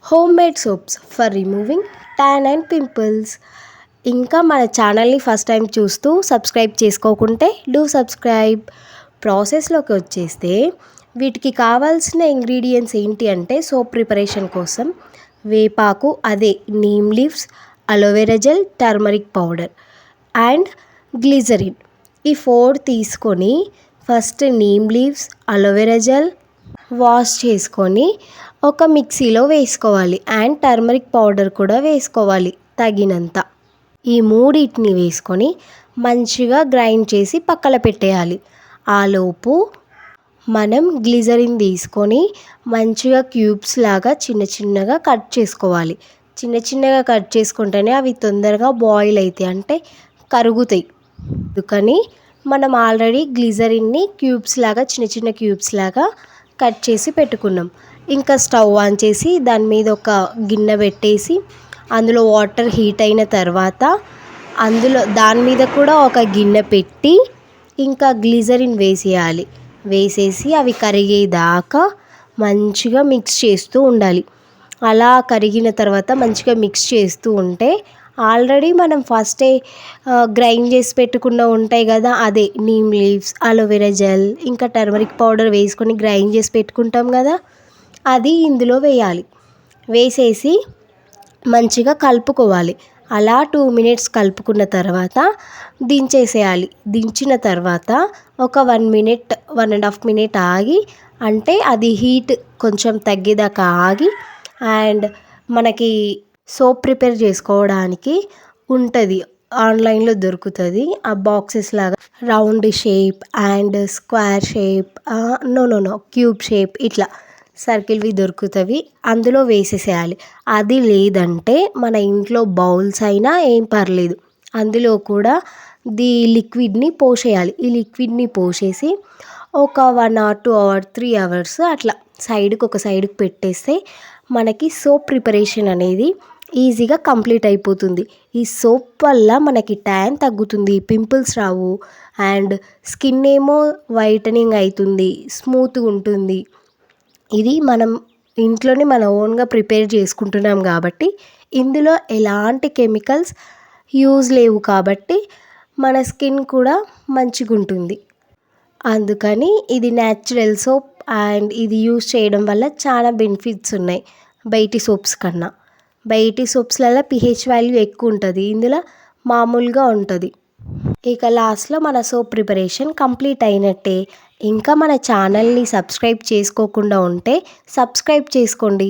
Homemade soaps for removing tan and pimples. ఇంకా మన ఛానల్ని ఫస్ట్ టైం చూస్తూ సబ్స్క్రైబ్ చేసుకోకుంటే డూ సబ్స్క్రైబ్. ప్రాసెస్లోకి వచ్చేస్తే వీటికి కావాల్సిన ఇంగ్రీడియంట్స్ ఏంటి అంటే సోప్ ప్రిపరేషన్ కోసం వేపాకు, అదే neem leaves, aloe vera gel, turmeric powder and glycerin. ఈ 4 తీసుకొని first neem leaves, aloe vera gel wash చేసుకొని ఒక మిక్సీలో వేసుకోవాలి అండ్ టర్మరిక్ పౌడర్ కూడా వేసుకోవాలి తగినంత. ఈ మూడింటిని వేసుకొని మంచిగా గ్రైండ్ చేసి పక్కన పెట్టేయాలి. ఆలోపు మనం గ్లిజరిన్ తీసుకొని మంచిగా క్యూబ్స్ లాగా చిన్న చిన్నగా కట్ చేసుకోవాలి. చిన్న చిన్నగా కట్ చేసుకుంటేనే అవి తొందరగా బాయిల్ అవుతాయి, అంటే కరుగుతాయి. అందుకని మనం ఆల్రెడీ గ్లిజరిన్ని క్యూబ్స్ లాగా చిన్న చిన్న క్యూబ్స్ లాగా కట్ చేసి పెట్టుకున్నాం. ఇంకా స్టవ్ ఆన్ చేసి దాని మీద ఒక గిన్నె పెట్టేసి అందులో వాటర్ హీట్ అయిన తర్వాత దాని మీద కూడా ఒక గిన్నె పెట్టి ఇంకా గ్లిజరిన్ వేసేయాలి. వేసేసి అవి కరిగేదాకా మంచిగా మిక్స్ చేస్తూ ఉండాలి. అలా కరిగిన తర్వాత మంచిగా మిక్స్ చేస్తూ ఉంటే ఆల్రెడీ మనం ఫస్టే గ్రైండ్ చేసి పెట్టుకున్న ఉంటాయి కదా, అదే నీమ్ లీవ్స్, అలోవెరా జెల్, ఇంకా టర్మరిక్ పౌడర్ వేసుకొని గ్రైండ్ చేసి పెట్టుకుంటాం కదా, అది ఇందులో వేయాలి. వేసేసి మంచిగా కలుపుకోవాలి. అలా 2 మినిట్స్ కలుపుకున్న తర్వాత దించేసేయాలి. దించిన తర్వాత ఒక 1 మినిట్ 1.5 మినిట్ ఆగి, అంటే అది హీట్ కొంచెం తగ్గేదాకా ఆగి అండ్ మనకి సోప్ ప్రిపేర్ చేసుకోవడానికి ఉంటుంది, ఆన్లైన్లో దొరుకుతుంది. ఆ బాక్సెస్ లాగా round shape and square shape, no cube shape, ఇట్లా సర్కిల్వి దొరుకుతాయి. అందులో వేసేసేయాలి. అది లేదంటే మన ఇంట్లో బౌల్స్ అయినా ఏం పర్లేదు, అందులో కూడా లిక్విడ్ని పోసేయాలి. ఈ లిక్విడ్ని పోసేసి ఒక 1 or 2 or 3 అవర్స్ అట్లా ఒక సైడ్కి పెట్టేస్తే మనకి సోప్ ప్రిపరేషన్ అనేది ఈజీగా కంప్లీట్ అయిపోతుంది. ఈ సోప్ వల్ల మనకి ట్యాన్ తగ్గుతుంది, పింపుల్స్ రావు అండ్ స్కిన్ ఏమో వైటనింగ్ అవుతుంది, స్మూత్గా ఉంటుంది. ఇది మనం ఇంట్లోనే మన ఓన్గా ప్రిపేర్ చేసుకుంటున్నాం కాబట్టి ఇందులో ఎలాంటి కెమికల్స్ యూజ్ లేవు కాబట్టి మన స్కిన్ కూడా మంచిగా ఉంటుంది. అందుకని ఇది న్యాచురల్ సోప్ అండ్ ఇది యూజ్ చేయడం వల్ల చాలా బెనిఫిట్స్ ఉన్నాయి బయటి సోప్స్ కన్నా. బయటి సోప్స్లలో pH వాల్యూ ఎక్కువ ఉంటుంది, ఇందులో మామూలుగా ఉంటుంది. ఇక లాస్ట్లో మన సోప్ ప్రిపరేషన్ కంప్లీట్ అయినట్టే. ఇంకా మన ఛానల్ని సబ్స్క్రైబ్ చేసుకోకుండా ఉంటే సబ్స్క్రైబ్ చేసుకోండి.